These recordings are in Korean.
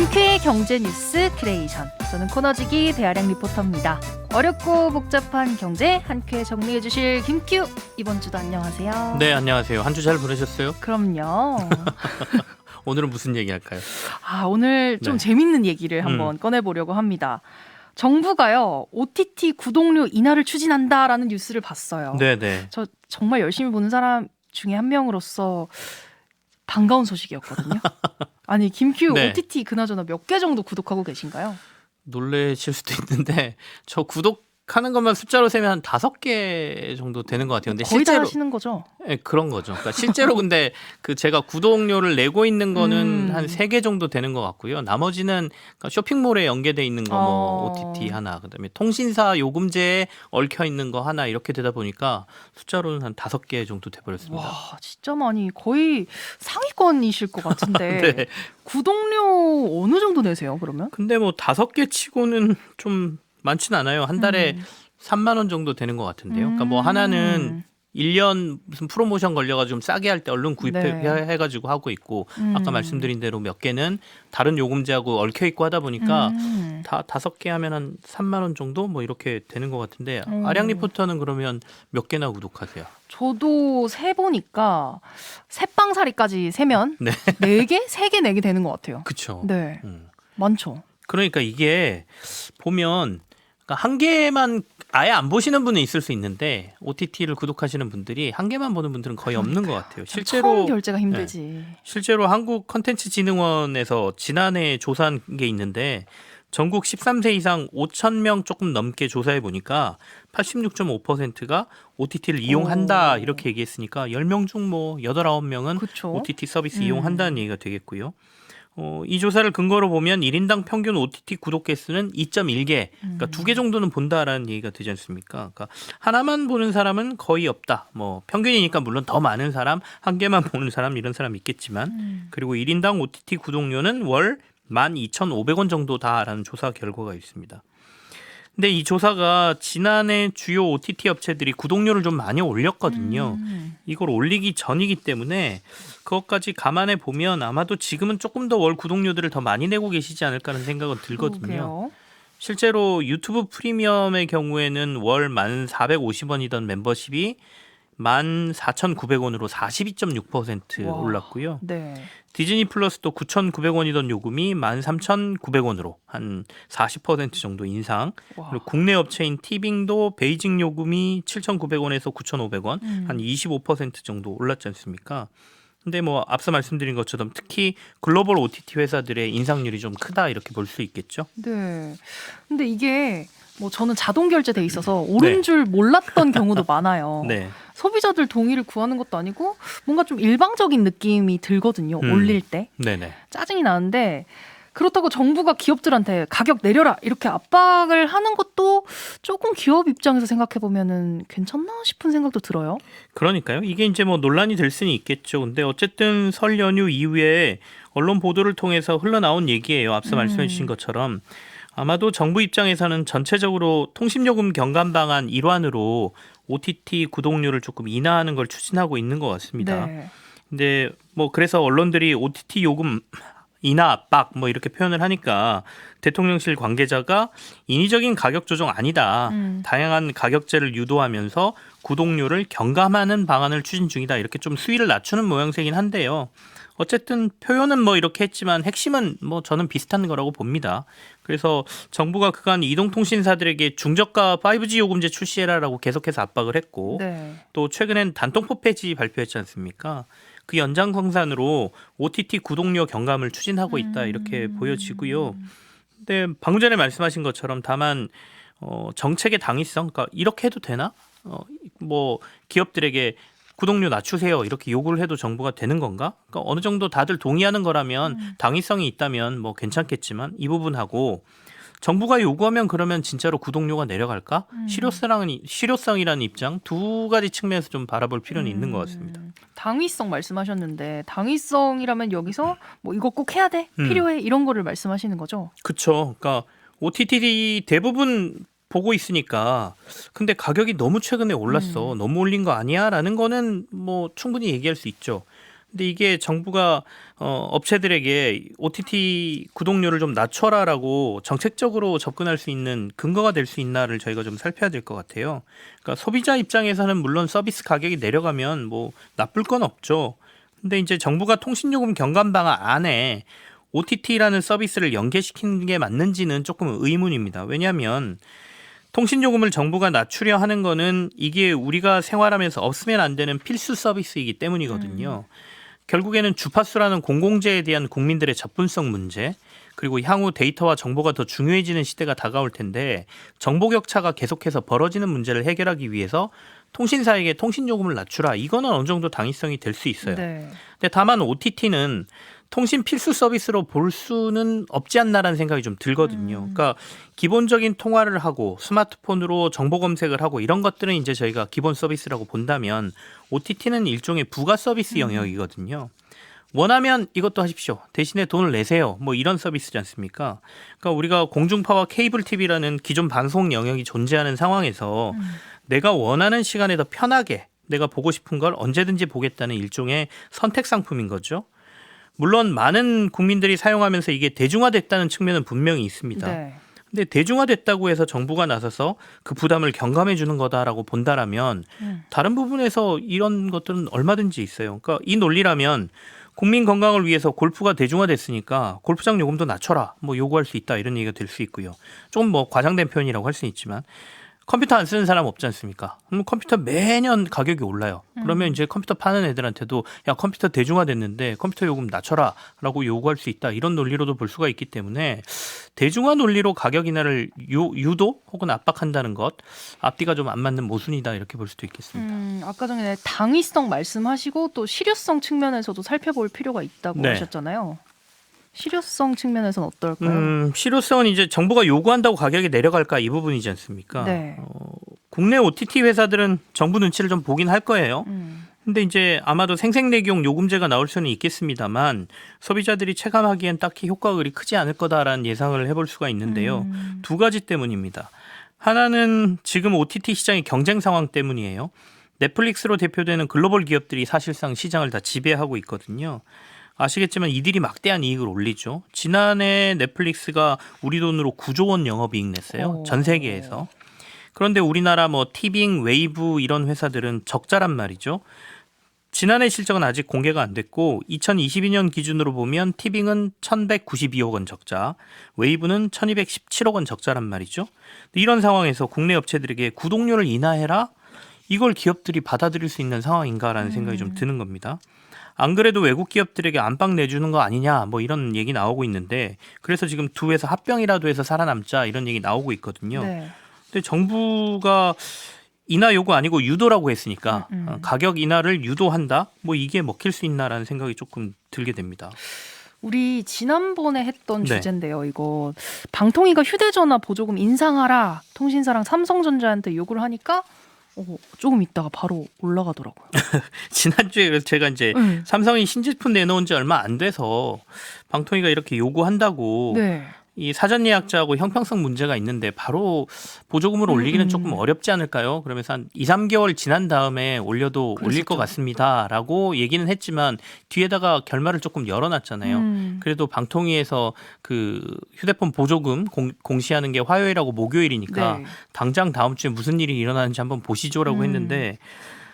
한큐의 경제 뉴스 크리에이션. 저는 코너지기 배아량 리포터입니다. 어렵고 복잡한 경제 한큐에 정리해 주실 김큐. 이번 주도 안녕하세요. 네, 안녕하세요. 한 주 잘 보내셨어요? 그럼요. 오늘은 무슨 얘기 할까요? 오늘 좀 재밌는 얘기를 한번 꺼내보려고 합니다. 정부가요, OTT 구독료 인하를 추진한다라는 뉴스를 봤어요. 네네. 저 정말 열심히 보는 사람 중에 한 명으로서 반가운 소식이었거든요. 아니, 김큐 네. OTT 그나저나 몇 개 정도 구독하고 계신가요? 놀라실 수도 있는데 저 구독하는 것만 숫자로 세면 한 5개 정도 되는 것 같아요. 근데 거의 다 실제로 하시는 거죠? 네, 그런 거죠. 그러니까 실제로 근데 그 제가 구독료를 내고 있는 거는 한 3개 정도 되는 것 같고요. 나머지는 그러니까 쇼핑몰에 연계돼 있는 거 뭐 OTT 하나, 그다음에 통신사 요금제에 얽혀 있는 거 하나 이렇게 되다 보니까 숫자로는 한 5개 정도 돼 버렸습니다. 와, 진짜 많이 거의 상위권이실 것 같은데 네. 구독료 어느 정도 내세요, 그러면? 근데 뭐 5개 치고는 좀 많진 않아요. 한 달에 3만 원 정도 되는 것 같은데요. 그러니까 뭐 하나는 1년 무슨 프로모션 걸려가지고 좀 싸게 할 때 얼른 구입해가지고 하고 있고 아까 말씀드린 대로 몇 개는 다른 요금제하고 얽혀 있고 하다 보니까 다 5개 하면 한 3만 원 정도 뭐 이렇게 되는 것 같은데 아량 리포터는 그러면 몇 개나 구독하세요? 저도 세보니까 새빵살이까지 세면 네. 4개? 3개, 4개 되는 것 같아요. 그렇죠. 네, 많죠. 그러니까 이게 보면 그러니까 한 개만 아예 안 보시는 분은 있을 수 있는데 OTT를 구독하시는 분들이 한 개만 보는 분들은 거의 없는 것 같아요. 실제로 처음 결제가 힘들지. 실제로 한국컨텐츠진흥원에서 지난해 조사한 게 있는데 전국 13세 이상 5,000명 조금 넘게 조사해 보니까 86.5%가 OTT를 이용한다 이렇게 얘기했으니까 10명 중 뭐 8, 9명은 그쵸? OTT 서비스 이용한다는 얘기가 되겠고요. 이 조사를 근거로 보면 1인당 평균 OTT 구독 개수는 2.1개, 그러니까 2개 정도는 본다라는 얘기가 되지 않습니까? 그러니까 하나만 보는 사람은 거의 없다. 뭐 평균이니까 물론 더 많은 사람, 한 개만 보는 사람 이런 사람 있겠지만, 그리고 1인당 OTT 구독료는 월 12,500원 정도다라는 조사 결과가 있습니다. 근데 이 조사가 지난해 주요 OTT 업체들이 구독료를 좀 많이 올렸거든요. 이걸 올리기 전이기 때문에 그것까지 감안해 보면 아마도 지금은 조금 더 월 구독료들을 더 많이 내고 계시지 않을까 하는 생각은 들거든요. 그러게요. 실제로 유튜브 프리미엄의 경우에는 월 1,450원이던 멤버십이 14,900원으로 42.6% 와, 올랐고요. 네. 디즈니 플러스도 9,900원이던 요금이 13,900원으로 한 40% 정도 인상. 와. 그리고 국내 업체인 티빙도 베이징 요금이 7,900원에서 9,500원, 한 25% 정도 올랐지 않습니까? 근데 뭐 앞서 말씀드린 것처럼 특히 글로벌 OTT 회사들의 인상률이 좀 크다 이렇게 볼 수 있겠죠. 네. 근데 이게 뭐 저는 자동 결제돼 있어서 오른 줄 몰랐던 경우도 많아요. 네. 소비자들 동의를 구하는 것도 아니고 뭔가 좀 일방적인 느낌이 들거든요. 올릴 때. 네네. 짜증이 나는데 그렇다고 정부가 기업들한테 가격 내려라 이렇게 압박을 하는 것도 조금 기업 입장에서 생각해 보면은 괜찮나 싶은 생각도 들어요. 그러니까요. 이게 이제 뭐 논란이 될 수는 있겠죠. 근데 어쨌든 설 연휴 이후에 언론 보도를 통해서 흘러나온 얘기예요. 앞서 말씀해 주신 것처럼 아마도 정부 입장에서는 전체적으로 통신요금 경감 방안 일환으로 OTT 구독료를 조금 인하하는 걸 추진하고 있는 것 같습니다. 네. 근데 뭐 그래서 언론들이 OTT 요금 인하 압박 뭐 이렇게 표현을 하니까 대통령실 관계자가 인위적인 가격 조정 아니다. 다양한 가격제를 유도하면서 구독료를 경감하는 방안을 추진 중이다. 이렇게 좀 수위를 낮추는 모양새긴 한데요. 어쨌든 표현은 뭐 이렇게 했지만 핵심은 뭐 저는 비슷한 거라고 봅니다. 그래서 정부가 그간 이동통신사들에게 중저가 5G 요금제 출시해라라고 계속해서 압박을 했고 또 최근엔 단통법 폐지 발표했지 않습니까? 그 연장성산으로 OTT 구독료 경감을 추진하고 있다 이렇게 보여지고요. 근데 방금 전에 말씀하신 것처럼 다만 정책의 당위성, 그러니까 이렇게 해도 되나? 뭐 기업들에게 구독료 낮추세요 이렇게 요구를 해도 정부가 되는 건가? 그러니까 어느 정도 다들 동의하는 거라면 당위성이 있다면 뭐 괜찮겠지만 이 부분하고 정부가 요구하면 그러면 진짜로 구독료가 내려갈까? 실효성이라는 입장 두 가지 측면에서 좀 바라볼 필요는 있는 것 같습니다. 당위성 말씀하셨는데 당위성이라면 여기서 뭐 이거 꼭 해야 돼? 필요해? 이런 거를 말씀하시는 거죠? 그렇죠. 그러니까 OTT 대부분 보고 있으니까 근데 가격이 너무 최근에 올랐어. 너무 올린 거 아니야? 라는 거는 뭐 충분히 얘기할 수 있죠. 근데 이게 정부가 업체들에게 OTT 구독료를 좀 낮춰라라고 정책적으로 접근할 수 있는 근거가 될 수 있나를 저희가 좀 살펴야 될 것 같아요. 그러니까 소비자 입장에서는 물론 서비스 가격이 내려가면 뭐 나쁠 건 없죠. 근데 이제 정부가 통신요금 경감 방안 안에 OTT라는 서비스를 연계시키는 게 맞는지는 조금 의문입니다. 왜냐하면 통신요금을 정부가 낮추려 하는 거는 이게 우리가 생활하면서 없으면 안 되는 필수 서비스이기 때문이거든요. 결국에는 주파수라는 공공재에 대한 국민들의 접근성 문제, 그리고 향후 데이터와 정보가 더 중요해지는 시대가 다가올 텐데 정보 격차가 계속해서 벌어지는 문제를 해결하기 위해서 통신사에게 통신요금을 낮추라. 이거는 어느 정도 당위성이 될 수 있어요. 네. 근데 다만 OTT는 통신 필수 서비스로 볼 수는 없지 않나라는 생각이 좀 들거든요. 그러니까 기본적인 통화를 하고 스마트폰으로 정보 검색을 하고 이런 것들은 이제 저희가 기본 서비스라고 본다면 OTT는 일종의 부가 서비스 영역이거든요. 원하면 이것도 하십시오. 대신에 돈을 내세요. 뭐 이런 서비스지 않습니까? 그러니까 우리가 공중파와 케이블 TV라는 기존 방송 영역이 존재하는 상황에서 내가 원하는 시간에 더 편하게 내가 보고 싶은 걸 언제든지 보겠다는 일종의 선택 상품인 거죠. 물론 많은 국민들이 사용하면서 이게 대중화됐다는 측면은 분명히 있습니다. 네. 근데 대중화됐다고 해서 정부가 나서서 그 부담을 경감해 주는 거다라고 본다라면 다른 부분에서 이런 것들은 얼마든지 있어요. 그러니까 이 논리라면 국민 건강을 위해서 골프가 대중화됐으니까 골프장 요금도 낮춰라 뭐 요구할 수 있다 이런 얘기가 될 수 있고요. 좀 뭐 과장된 표현이라고 할 수는 있지만 컴퓨터 안 쓰는 사람 없지 않습니까? 그럼 컴퓨터 매년 가격이 올라요. 그러면 이제 컴퓨터 파는 애들한테도 야 컴퓨터 대중화됐는데 컴퓨터 요금 낮춰라라고 요구할 수 있다. 이런 논리로도 볼 수가 있기 때문에 대중화 논리로 가격 인하를 유도 혹은 압박한다는 것 앞뒤가 좀 안 맞는 모순이다 이렇게 볼 수도 있겠습니다. 아까 전에 당위성 말씀하시고 또 실효성 측면에서도 살펴볼 필요가 있다고 네. 하셨잖아요. 실효성 측면에서는 어떨까요? 실효성은 이제 정부가 요구한다고 가격이 내려갈까 이 부분이지 않습니까? 네. 국내 OTT 회사들은 정부 눈치를 좀 보긴 할 거예요. 근데 이제 아마도 생색내기용 요금제가 나올 수는 있겠습니다만 소비자들이 체감하기엔 딱히 효과가 그리 크지 않을 거다라는 예상을 해볼 수가 있는데요. 두 가지 때문입니다. 하나는 지금 OTT 시장의 경쟁 상황 때문이에요. 넷플릭스로 대표되는 글로벌 기업들이 사실상 시장을 다 지배하고 있거든요. 아시겠지만 이들이 막대한 이익을 올리죠. 지난해 넷플릭스가 우리 돈으로 9조 원 영업이익 냈어요. 전 세계에서. 그런데 우리나라 뭐 티빙, 웨이브 이런 회사들은 적자란 말이죠. 지난해 실적은 아직 공개가 안 됐고 2022년 기준으로 보면 티빙은 1,192억 원 적자, 웨이브는 1,217억 원 적자란 말이죠. 이런 상황에서 국내 업체들에게 구독료를 인하해라? 이걸 기업들이 받아들일 수 있는 상황인가라는 생각이 좀 드는 겁니다. 안 그래도 외국 기업들에게 안방 내주는 거 아니냐 뭐 이런 얘기 나오고 있는데 그래서 지금 두 회사 합병이라도 해서 살아남자 이런 얘기 나오고 있거든요. 네. 근데 정부가 인하 요구 아니고 유도라고 했으니까 가격 인하를 유도한다? 뭐 이게 먹힐 수 있나라는 생각이 조금 들게 됩니다. 우리 지난번에 했던 네. 주제인데요. 이거 방통위가 휴대전화 보조금 인상하라 통신사랑 삼성전자한테 요구를 하니까 조금 있다가 바로 올라가더라고요. 지난주에 그래서 제가 이제 삼성이 신제품 내놓은 지 얼마 안 돼서 방통위가 이렇게 요구한다고 네. 이 사전 예약자하고 형평성 문제가 있는데 바로 보조금을 올리기는 조금 어렵지 않을까요? 그러면서 한 2, 3개월 지난 다음에 올려도 올릴 것 같습니다라고 얘기는 했지만 뒤에다가 결말을 조금 열어놨잖아요. 그래도 방통위에서 그 휴대폰 보조금 공시하는 게 화요일하고 목요일이니까 네. 당장 다음 주에 무슨 일이 일어나는지 한번 보시죠라고 했는데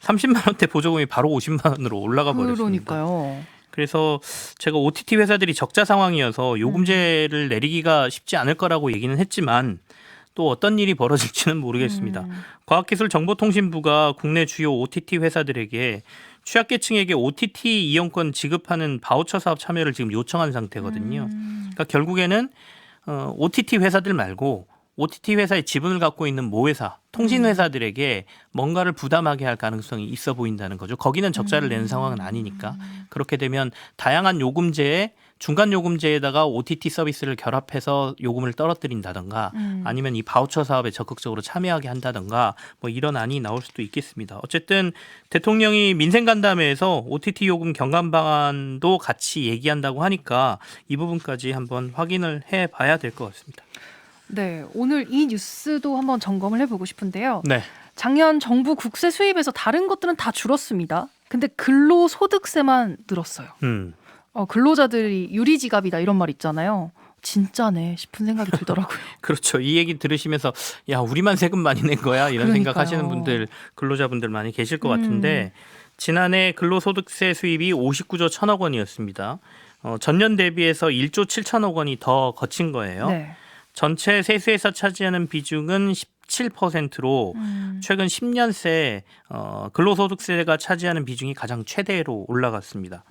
30만 원대 보조금이 바로 50만 원으로 올라가 버렸습니다. 그러니까요. 그래서 제가 OTT 회사들이 적자 상황이어서 요금제를 내리기가 쉽지 않을 거라고 얘기는 했지만 또 어떤 일이 벌어질지는 모르겠습니다. 과학기술정보통신부가 국내 주요 OTT 회사들에게 취약계층에게 OTT 이용권 지급하는 바우처 사업 참여를 지금 요청한 상태거든요. 그러니까 결국에는 OTT 회사들 말고 OTT 회사의 지분을 갖고 있는 모회사, 통신회사들에게 뭔가를 부담하게 할 가능성이 있어 보인다는 거죠. 거기는 적자를 내는 상황은 아니니까. 그렇게 되면 다양한 요금제에 중간 요금제에다가 OTT 서비스를 결합해서 요금을 떨어뜨린다든가 아니면 이 바우처 사업에 적극적으로 참여하게 한다든가 뭐 이런 안이 나올 수도 있겠습니다. 어쨌든 대통령이 민생간담회에서 OTT 요금 경감 방안도 같이 얘기한다고 하니까 이 부분까지 한번 확인을 해봐야 될 것 같습니다. 네, 오늘 이 뉴스도 한번 점검을 해보고 싶은데요. 네. 작년 정부 국세 수입에서 다른 것들은 다 줄었습니다. 근데 근로소득세만 늘었어요. 음. 근로자들이 유리지갑이다 이런 말 있잖아요. 진짜네 싶은 생각이 들더라고요. 그렇죠. 이 얘기 들으시면서 야 우리만 세금 많이 낸 거야 이런 그러니까요. 생각하시는 분들 근로자분들 많이 계실 것 같은데 지난해 근로소득세 수입이 59조 1천억 원이었습니다. 전년 대비해서 1조 7천억 원이 더 거친 거예요. 네. 전체 세수에서 차지하는 비중은 17%로 최근 10년 새 근로소득세가 차지하는 비중이 가장 최대로 올라갔습니다.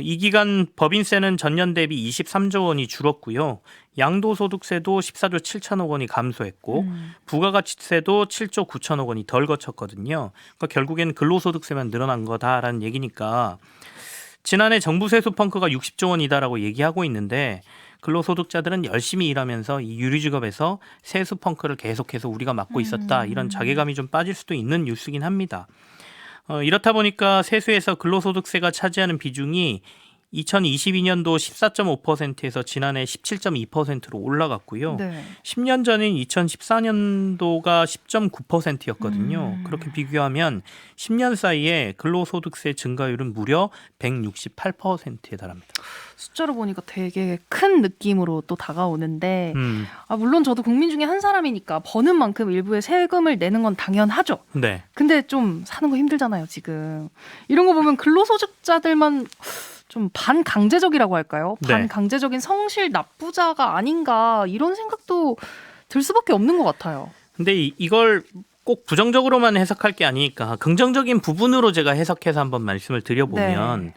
이 기간 법인세는 전년 대비 23조 원이 줄었고요. 양도소득세도 14조 7천억 원이 감소했고 부가가치세도 7조 9천억 원이 덜 거쳤거든요. 그러니까 결국엔 근로소득세만 늘어난 거다라는 얘기니까 지난해 정부 세수 펑크가 60조 원이다라고 얘기하고 있는데 근로소득자들은 열심히 일하면서 이 유리직업에서 세수 펑크를 계속해서 우리가 맡고 있었다 이런 자괴감이 좀 빠질 수도 있는 뉴스긴 합니다. 이렇다 보니까 세수에서 근로소득세가 차지하는 비중이 2022년도 14.5%에서 지난해 17.2%로 올라갔고요. 네. 10년 전인 2014년도가 10.9%였거든요. 그렇게 비교하면 10년 사이에 근로소득세 증가율은 무려 168%에 달합니다. 숫자로 보니까 되게 큰 느낌으로 또 다가오는데 물론 저도 국민 중에 한 사람이니까 버는 만큼 일부의 세금을 내는 건 당연하죠. 네. 근데 좀 사는 거 힘들잖아요, 지금. 이런 거 보면 근로소득자들만 좀 반강제적이라고 할까요? 네. 반강제적인 성실 납부자가 아닌가 이런 생각도 들 수밖에 없는 것 같아요. 근데 이걸 꼭 부정적으로만 해석할 게 아니니까 긍정적인 부분으로 제가 해석해서 한번 말씀을 드려보면 네.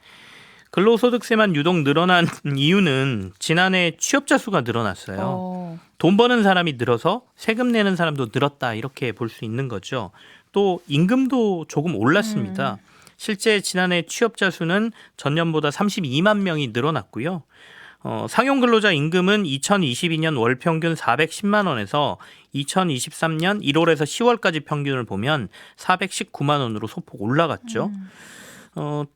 근로소득세만 유독 늘어난 이유는 지난해 취업자 수가 늘어났어요. 돈 버는 사람이 늘어서 세금 내는 사람도 늘었다 이렇게 볼 수 있는 거죠. 또 임금도 조금 올랐습니다. 실제 지난해 취업자 수는 전년보다 32만 명이 늘어났고요. 상용 근로자 임금은 2022년 월 평균 410만 원에서 2023년 1월에서 10월까지 평균을 보면 419만 원으로 소폭 올라갔죠.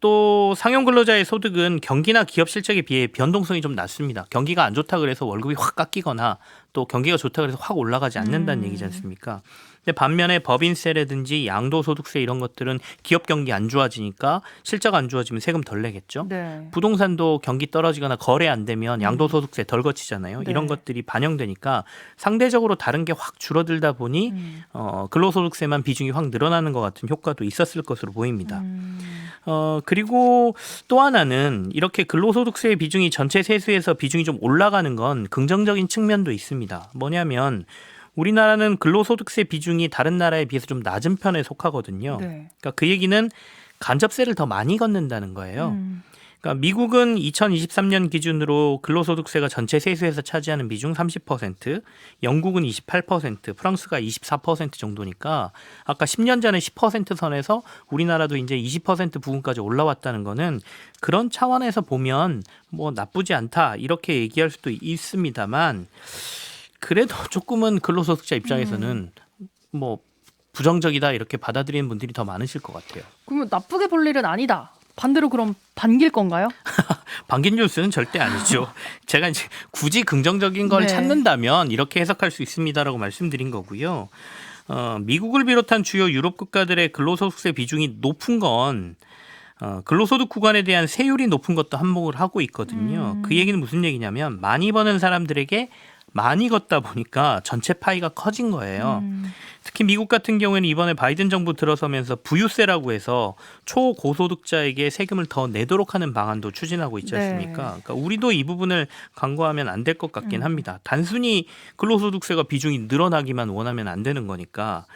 또 상용 근로자의 소득은 경기나 기업 실적에 비해 변동성이 좀 낮습니다. 경기가 안 좋다 그래서 월급이 확 깎이거나 또 경기가 좋다 그래서 확 올라가지 않는다는 얘기지 않습니까? 근데 반면에 법인세라든지 양도소득세 이런 것들은 기업 경기 안 좋아지니까 실적 안 좋아지면 세금 덜 내겠죠. 네. 부동산도 경기 떨어지거나 거래 안 되면 양도소득세 덜 거치잖아요. 네. 이런 것들이 반영되니까 상대적으로 다른 게 확 줄어들다 보니 근로소득세만 비중이 확 늘어나는 것 같은 효과도 있었을 것으로 보입니다. 그리고 또 하나는 이렇게 근로소득세의 비중이 전체 세수에서 비중이 좀 올라가는 건 긍정적인 측면도 있습니다. 뭐냐면 우리나라는 근로소득세 비중이 다른 나라에 비해서 좀 낮은 편에 속하거든요. 네. 그러니까 그 얘기는 간접세를 더 많이 걷는다는 거예요. 그러니까 미국은 2023년 기준으로 근로소득세가 전체 세수에서 차지하는 비중 30%, 영국은 28%, 프랑스가 24% 정도니까 아까 10년 전에 10% 선에서 우리나라도 이제 20% 부분까지 올라왔다는 거는 그런 차원에서 보면 뭐 나쁘지 않다 이렇게 얘기할 수도 있습니다만 그래도 조금은 근로소득자 입장에서는 뭐 부정적이다 이렇게 받아들이는 분들이 더 많으실 것 같아요. 그러면 나쁘게 볼 일은 아니다. 반대로 그럼 반길 건가요? 반긴 뉴스는 절대 아니죠. 제가 이제 굳이 긍정적인 걸 네. 찾는다면 이렇게 해석할 수 있습니다라고 말씀드린 거고요. 미국을 비롯한 주요 유럽 국가들의 근로소득세 비중이 높은 건 근로소득 구간에 대한 세율이 높은 것도 한몫을 하고 있거든요. 그 얘기는 무슨 얘기냐면 많이 버는 사람들에게 많이 걷다 보니까 전체 파이가 커진 거예요. 특히 미국 같은 경우에는 이번에 바이든 정부 들어서면서 부유세라고 해서 초고소득자에게 세금을 더 내도록 하는 방안도 추진하고 있지 않습니까? 네. 그러니까 우리도 이 부분을 간과하면 안 될 것 같긴 합니다. 단순히 근로소득세가 비중이 늘어나기만 원하면 안 되는 거니까.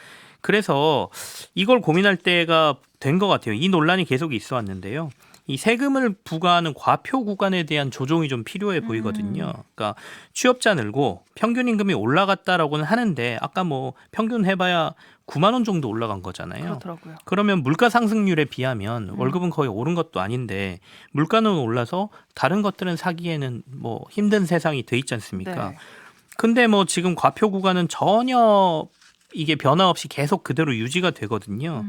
그래서 이걸 고민할 때가 된 것 같아요. 이 논란이 계속 있어 왔는데요. 이 세금을 부과하는 과표 구간에 대한 조정이 좀 필요해 보이거든요. 그러니까 취업자 늘고 평균 임금이 올라갔다라고는 하는데 아까 뭐 평균 해봐야 9만 원 정도 올라간 거잖아요. 그렇더라고요. 그러면 물가 상승률에 비하면 월급은 거의 오른 것도 아닌데 물가는 올라서 다른 것들은 사기에는 뭐 힘든 세상이 돼 있지 않습니까? 네. 근데 뭐 지금 과표 구간은 전혀 이게 변화 없이 계속 그대로 유지가 되거든요.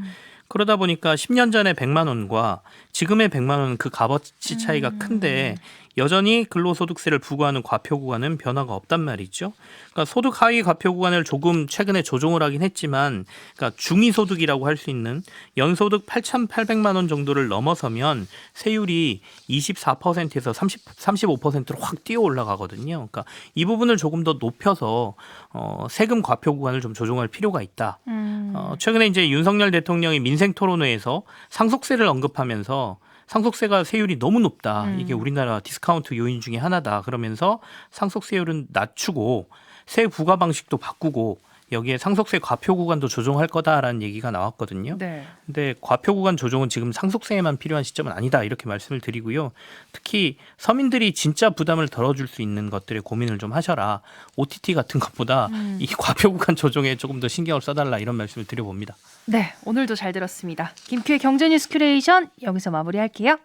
그러다 보니까 10년 전에 100만 원과 지금의 100만 원은 그 값어치 차이가 큰데 여전히 근로소득세를 부과하는 과표 구간은 변화가 없단 말이죠. 그러니까 소득 하위 과표 구간을 조금 최근에 조정을 하긴 했지만, 그러니까 중위소득이라고 할 수 있는 연소득 8,800만 원 정도를 넘어서면 세율이 24%에서 35%로 확 뛰어 올라가거든요. 그러니까 이 부분을 조금 더 높여서 세금 과표 구간을 좀 조정할 필요가 있다. 최근에 이제 윤석열 대통령이 민생 토론회에서 상속세를 언급하면서 상속세가 세율이 너무 높다. 이게 우리나라 디스카운트 요인 중에 하나다. 그러면서 상속세율은 낮추고 세 부과 방식도 바꾸고 여기에 상속세 과표 구간도 조정할 거다라는 얘기가 나왔거든요. 네. 근데 과표 구간 조정은 지금 상속세에만 필요한 시점은 아니다. 이렇게 말씀을 드리고요. 특히 서민들이 진짜 부담을 덜어줄 수 있는 것들에 고민을 좀 하셔라. OTT 같은 것보다 이 과표 구간 조정에 조금 더 신경을 써달라 이런 말씀을 드려봅니다. 네, 오늘도 잘 들었습니다. 김큐의 경제뉴스 큐레이션 여기서 마무리할게요.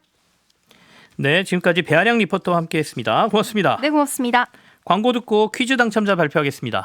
네, 지금까지 배아량 리포터와 함께했습니다. 고맙습니다. 네, 고맙습니다. 광고 듣고 퀴즈 당첨자 발표하겠습니다.